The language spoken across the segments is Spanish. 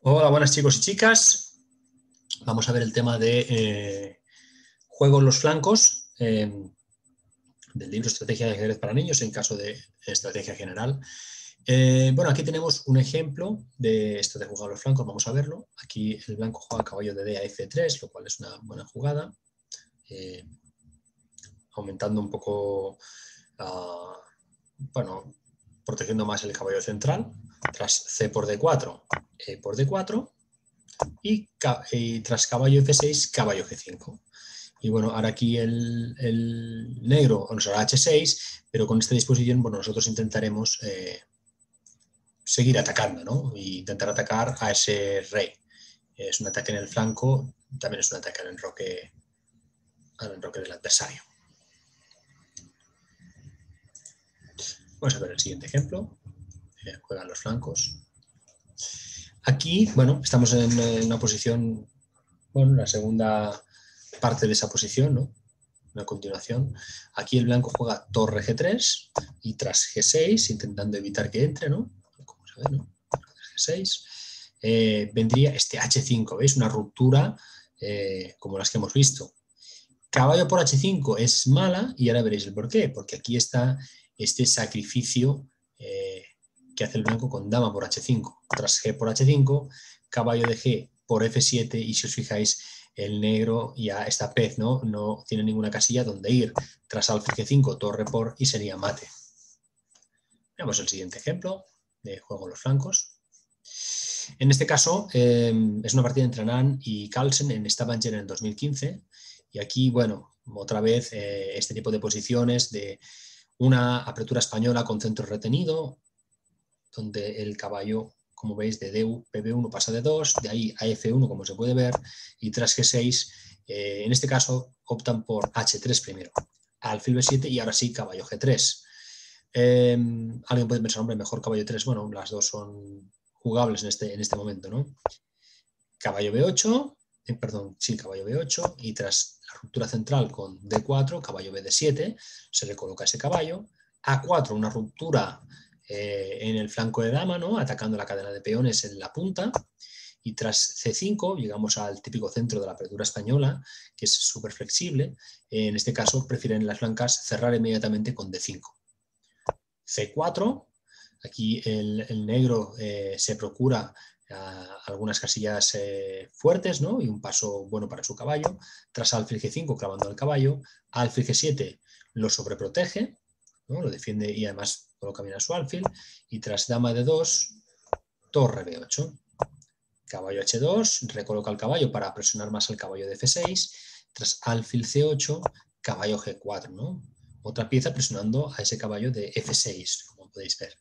Hola, buenas chicos y chicas. Vamos a ver el tema de juego en los flancos del libro Estrategia de ajedrez para niños en caso de estrategia general. Bueno, aquí tenemos un ejemplo de esto de jugar a los flancos. Vamos a verlo. Aquí el blanco juega caballo de D a F3, lo cual es una buena jugada. Aumentando un poco, bueno, protegiendo más el caballo central. Tras C por D4, E por D4. Y tras caballo F6, caballo G5. Y bueno, ahora aquí el negro nos hará H6, pero con esta disposición, bueno, nosotros intentaremos seguir atacando, ¿no? E intentar atacar a ese rey. Es un ataque en el flanco, también es un ataque al enroque del adversario. Vamos a ver el siguiente ejemplo. Juegan los flancos. Aquí, bueno, estamos en una posición, bueno, la segunda parte de esa posición, ¿no? Una continuación. Aquí el blanco juega torre G3 y tras G6, intentando evitar que entre, ¿no? Como se ve, ¿no? G6. Vendría este H5, ¿veis? Una ruptura como las que hemos visto. Caballo por H5 es mala y ahora veréis el por qué. Porque aquí está este sacrificio que hace el blanco con dama por H5. Tras G por H5, caballo de G por F7 y si os fijáis el negro ya está pez, ¿no? No tiene ninguna casilla donde ir. Tras alfil G5, torre por y sería mate. Veamos el siguiente ejemplo de juego a los flancos. En este caso es una partida entre Anand y Carlsen en Stavanger en el 2015 y aquí, bueno, otra vez este tipo de posiciones de una apertura española con centro retenido, donde el caballo, como veis, de PB1 pasa de 2, de ahí a F1, como se puede ver, y tras G6, en este caso optan por H3 primero, alfil B7 y ahora sí caballo G3. Alguien puede pensar, hombre, mejor caballo 3, bueno, las dos son jugables en este momento, ¿no? Caballo B8, perdón, sí, caballo B8, y tras la ruptura central con D4, caballo BD7, se recoloca ese caballo. A4, una ruptura en el flanco de dama, ¿no? Atacando la cadena de peones en la punta. Y tras C5 llegamos al típico centro de la apertura española, que es súper flexible. En este caso prefieren las blancas cerrar inmediatamente con D5. C4, aquí el negro se procura algunas casillas fuertes, ¿no? Y un paso bueno para su caballo. Tras alfil G5, clavando al caballo. Alfil G7 lo sobreprotege, ¿no? Lo defiende y además coloca bien a su alfil. Y tras dama de 2, torre B8. Caballo H2, recoloca el caballo para presionar más al caballo de F6. Tras alfil C8, caballo G4, ¿no? Otra pieza presionando a ese caballo de F6, como podéis ver.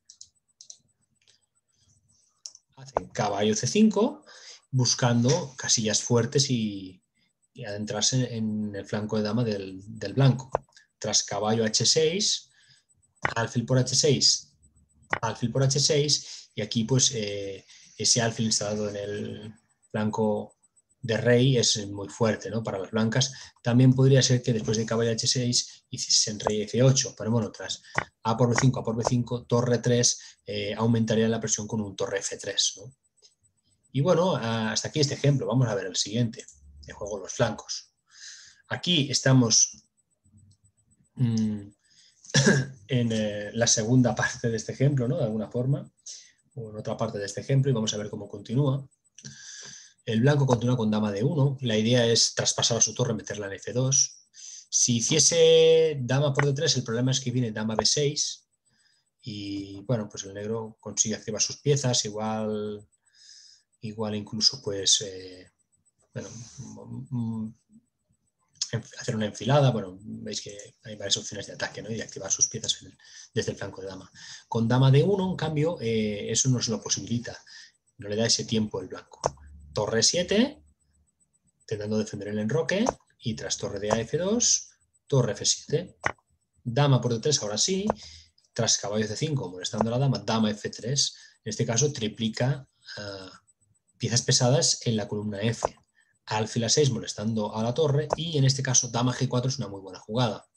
Hacen caballo C5, buscando casillas fuertes y adentrarse en el flanco de dama del blanco. Tras caballo H6, alfil por H6, alfil por H6, y aquí pues ese alfil instalado en el flanco de rey es muy fuerte, ¿no? Para las blancas. También podría ser que después de caballo H6 hiciesen rey F8, pero bueno, tras A por B5, A por B5, torre 3, aumentaría la presión con un torre F3, ¿no? Y bueno, hasta aquí este ejemplo. Vamos a ver el siguiente, de juego los flancos. Aquí estamos en la segunda parte de este ejemplo, ¿no? De alguna forma, o en otra parte de este ejemplo, y vamos a ver cómo continúa. El blanco continúa con dama de 1. La idea es traspasar a su torre, meterla en F2. Si hiciese dama por D3, el problema es que viene dama B6 y, bueno, pues el negro consigue activar sus piezas, igual incluso, pues, bueno, hacer una enfilada. Bueno, veis que hay varias opciones de ataque, ¿no? Y de activar sus piezas desde el flanco de dama. Con dama de 1, en cambio, eso nos lo posibilita. No le da ese tiempo el blanco. Torre 7, intentando defender el enroque, y tras torre de F2, torre F7. Dama por D3, ahora sí. Tras caballo C5, molestando a la dama, dama F3. En este caso, triplica piezas pesadas en la columna F. Alfil A6 molestando a la torre y en este caso dama G4 es una muy buena jugada.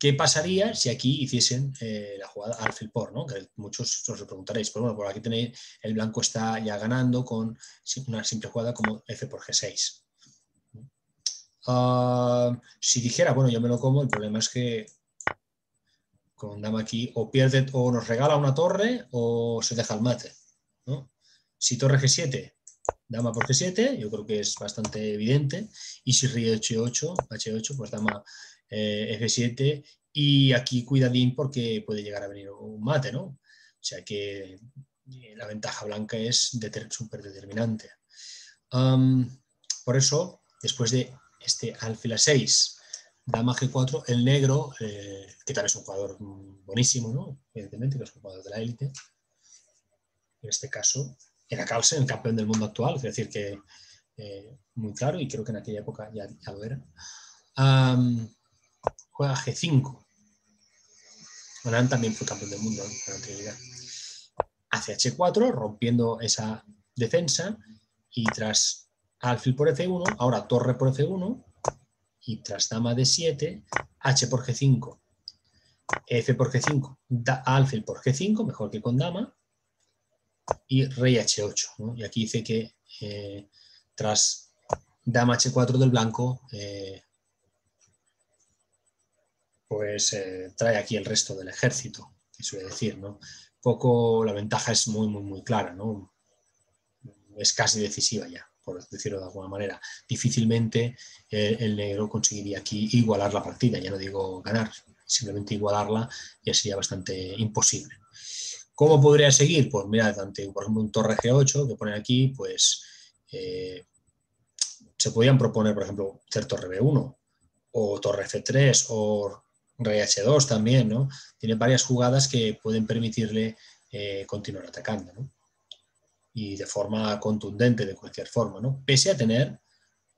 ¿Qué pasaría si aquí hiciesen la jugada alfil-por, ¿no? Que muchos os lo preguntaréis. Pero bueno, por aquí tenéis, el blanco está ya ganando con una simple jugada como f por g6. Si dijera, bueno, yo me lo como, el problema es que con dama aquí o pierde o nos regala una torre o se deja el mate, ¿no? Si torre g7, dama por g7, yo creo que es bastante evidente. Y si rey h8, pues dama f7. Y aquí cuidadín porque puede llegar a venir un mate, ¿no? O sea que la ventaja blanca es súper determinante. Por eso, después de este alfil a6, dama g4, el negro, que también es un jugador buenísimo, ¿no? Evidentemente, que es un jugador de la élite. En este caso, era Carlsen, el campeón del mundo actual, es decir, que muy claro, y creo que en aquella época ya lo era. Juega g5. Onan también fue campeón del mundo con anterioridad. Hace h4, rompiendo esa defensa, y tras alfil por f1, ahora torre por f1, y tras dama d7, h por g5, f por g5, alfil por g5, mejor que con dama, y rey h8, ¿no? Y aquí dice que tras dama h4 del blanco, pues trae aquí el resto del ejército, que suele decir, ¿no? Poco, la ventaja es muy clara, ¿no? Es casi decisiva ya, por decirlo de alguna manera. Difícilmente el negro conseguiría aquí igualar la partida, ya no digo ganar, simplemente igualarla ya sería bastante imposible. ¿Cómo podría seguir? Pues mirad, ante por ejemplo un torre G8 que ponen aquí, pues se podían proponer, por ejemplo, hacer torre B1 o torre F3 o rey H2 también, ¿no? Tiene varias jugadas que pueden permitirle continuar atacando, ¿no? Y de forma contundente, de cualquier forma, ¿no? Pese a tener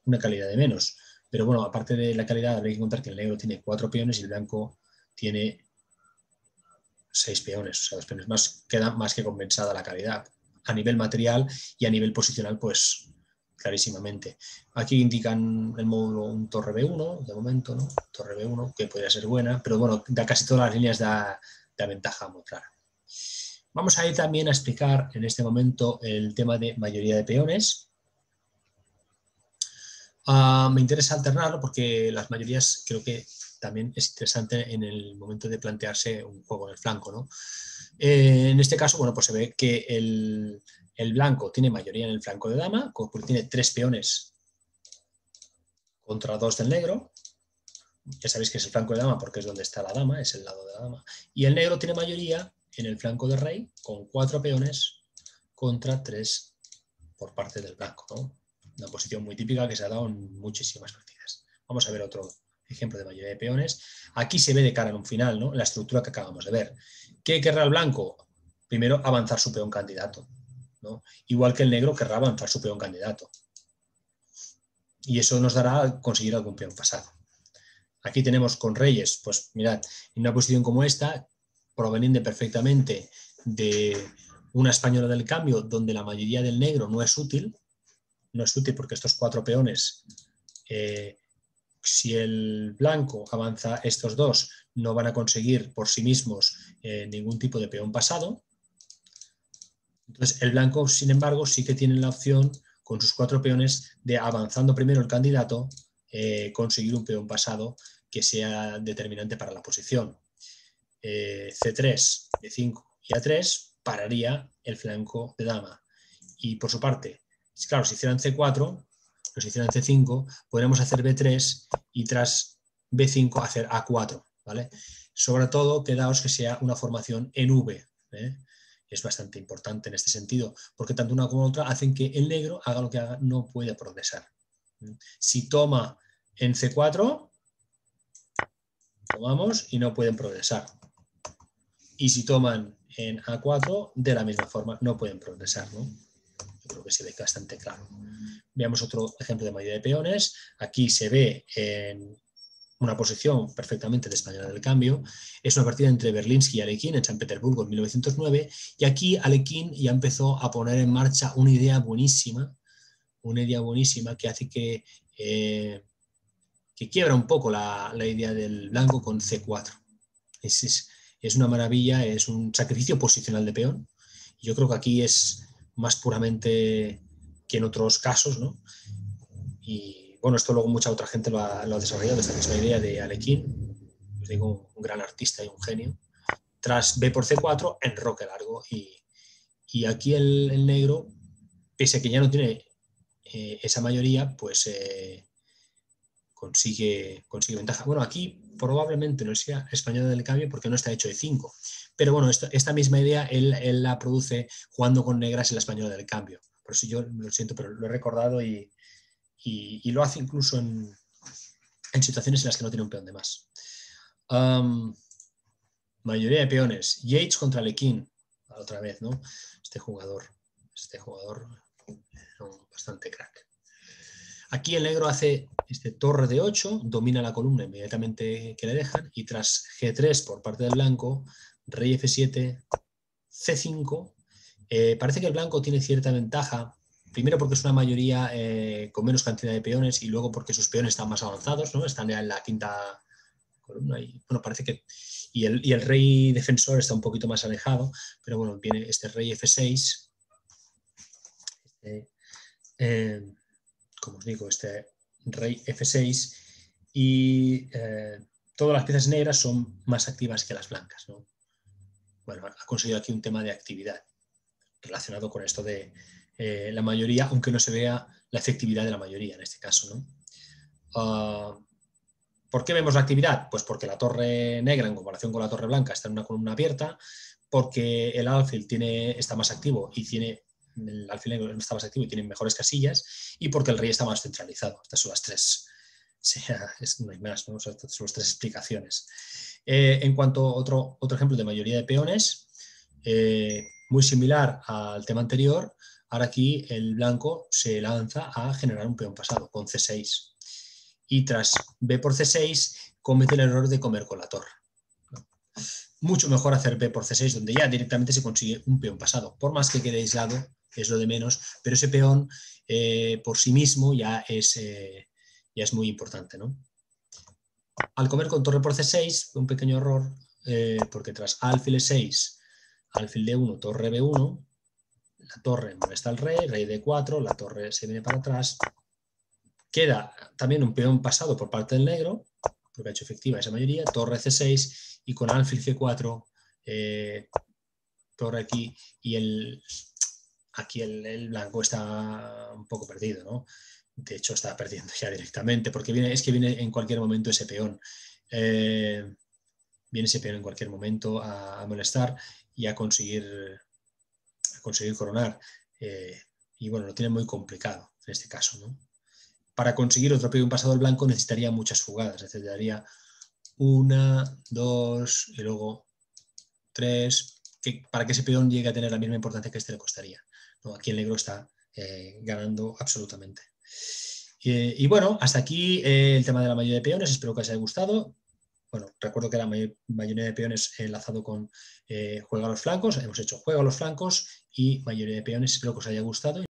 una calidad de menos. Pero bueno, aparte de la calidad, habría que contar que el negro tiene 4 peones y el blanco tiene 6 peones. O sea, 2 peones más, queda más que compensada la calidad. A nivel material y a nivel posicional, pues clarísimamente. Aquí indican el módulo un torre B1, de momento, ¿no? Torre B1, que podría ser buena, pero bueno, da casi todas las líneas da ventaja muy clara. Vamos a ir también a explicar en este momento el tema de mayoría de peones. Me interesa alternarlo porque las mayorías creo que también es interesante en el momento de plantearse un juego en el flanco, ¿no? En este caso, bueno, pues se ve que el blanco tiene mayoría en el flanco de dama, porque tiene 3 peones contra 2 del negro. Ya sabéis que es el flanco de dama porque es donde está la dama, es el lado de la dama. Y el negro tiene mayoría en el flanco de rey con 4 peones contra 3 por parte del blanco, ¿no? Una posición muy típica que se ha dado en muchísimas partidas. Vamos a ver otro ejemplo de mayoría de peones. Aquí se ve de cara en un final, ¿no? La estructura que acabamos de ver. ¿Qué querrá el blanco? Primero, avanzar su peón candidato, ¿no? Igual que el negro querrá avanzar su peón candidato. Y eso nos dará conseguir algún peón pasado. Aquí tenemos con reyes, pues mirad, en una posición como esta, proveniente perfectamente de una española del cambio, donde la mayoría del negro no es útil porque estos 4 peones, si el blanco avanza estos 2, no van a conseguir por sí mismos ningún tipo de peón pasado. Entonces el blanco, sin embargo, sí que tiene la opción, con sus 4 peones, de avanzando primero el candidato, conseguir un peón pasado que sea determinante para la posición. C3, D5 y A3 pararía el flanco de dama. Y por su parte, claro, si hicieran C4, si hicieran C5, podríamos hacer B3 y tras B5 hacer A4, ¿vale? Sobre todo, quedaos que sea una formación en V, ¿eh? Es bastante importante en este sentido, porque tanto una como otra hacen que el negro, haga lo que haga, no puede progresar. Si toma en C4, tomamos y no pueden progresar. Y si toman en A4, de la misma forma, no pueden progresar, ¿no? Yo creo que se ve bastante claro. Veamos otro ejemplo de mayoría de peones. Aquí se ve en una posición perfectamente de española del cambio. Es una partida entre Berlinski y Alekhine en San Petersburgo en 1909. Y aquí Alekhine ya empezó a poner en marcha una idea buenísima que hace que que quiebra un poco la idea del blanco con C4. Es una maravilla, es un sacrificio posicional de peón. Yo creo que aquí es más puramente que en otros casos, ¿no? Y bueno, esto luego mucha otra gente lo ha desarrollado, esta misma idea de Alekhine, os digo, un gran artista y un genio. Tras B por C4, enroque largo. Y aquí el negro, pese a que ya no tiene esa mayoría, pues consigue ventaja. Bueno, aquí probablemente no sea español del cambio porque no está hecho de 5. Pero bueno, esta misma idea él la produce jugando con negras en la española del cambio. Por eso yo lo siento, pero lo he recordado y lo hace incluso en situaciones en las que no tiene un peón de más. Mayoría de peones. Yates contra Alekhine. Otra vez, ¿no? Este jugador bastante crack. Aquí el negro hace torre de 8, domina la columna inmediatamente que le dejan, y tras G3 por parte del blanco, rey F7, C5, parece que el blanco tiene cierta ventaja, primero porque es una mayoría con menos cantidad de peones, y luego porque sus peones están más avanzados, ¿no? Están ya en la quinta columna, y bueno, parece que... Y el rey defensor está un poquito más alejado, pero bueno, viene este rey F6, como os digo, este rey F6, y todas las piezas negras son más activas que las blancas, ¿no? Bueno, ha conseguido aquí un tema de actividad relacionado con esto de la mayoría, aunque no se vea la efectividad de la mayoría en este caso, ¿no? ¿Por qué vemos la actividad? Pues porque la torre negra en comparación con la torre blanca está en una columna abierta, porque el alfil está más activo y el alfil negro está más activo y tiene mejores casillas, y porque el rey está más centralizado. Estas son las tres. No hay más, ¿no? Estas son las tres explicaciones. En cuanto a otro ejemplo de mayoría de peones, muy similar al tema anterior, ahora aquí el blanco se lanza a generar un peón pasado con C6. Y tras B por C6 comete el error de comer con la torre. Mucho mejor hacer B por C6, donde ya directamente se consigue un peón pasado. Por más que quede aislado, es lo de menos, pero ese peón por sí mismo ya es muy importante, ¿no? Al comer con torre por C6, un pequeño error, porque tras alfil E6, alfil D1, torre B1, la torre molesta al rey, rey D4, la torre se viene para atrás. Queda también un peón pasado por parte del negro, porque ha hecho efectiva esa mayoría, torre C6, y con alfil C4, torre aquí, y aquí el blanco está un poco perdido, ¿no? De hecho, está perdiendo ya directamente, porque viene en cualquier momento ese peón. Viene ese peón en cualquier momento a molestar y a conseguir coronar. Y bueno, lo tiene muy complicado en este caso, ¿no? Para conseguir otro peón pasado al blanco necesitaría muchas jugadas, necesitaría 1, 2 y luego 3, para que ese peón llegue a tener la misma importancia que este le costaría, ¿no? Aquí el negro está ganando absolutamente. Y bueno, hasta aquí el tema de la mayoría de peones, espero que os haya gustado. Bueno, recuerdo que la mayoría de peones enlazado con juega a los flancos, hemos hecho juega a los flancos y mayoría de peones, espero que os haya gustado.